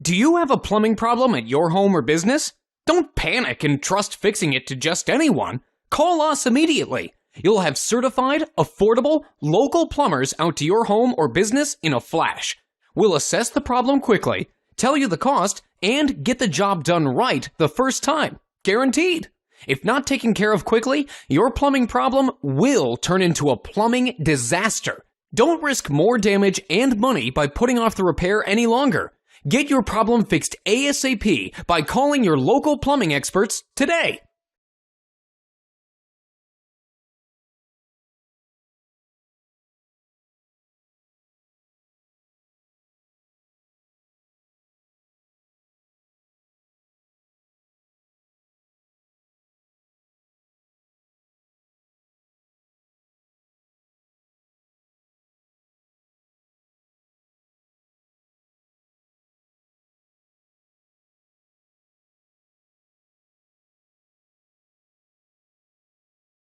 Do you have a plumbing problem at your home or business? Don't panic and trust fixing it to just anyone. Call us immediately. You'll have certified, affordable, local plumbers out to your home or business in a flash. We'll assess the problem quickly, tell you the cost, and get the job done right the first time. Guaranteed. If not taken care of quickly, your plumbing problem will turn into a plumbing disaster. Don't risk more damage and money by putting off the repair any longer. Get your problem fixed ASAP by calling your local plumbing experts today.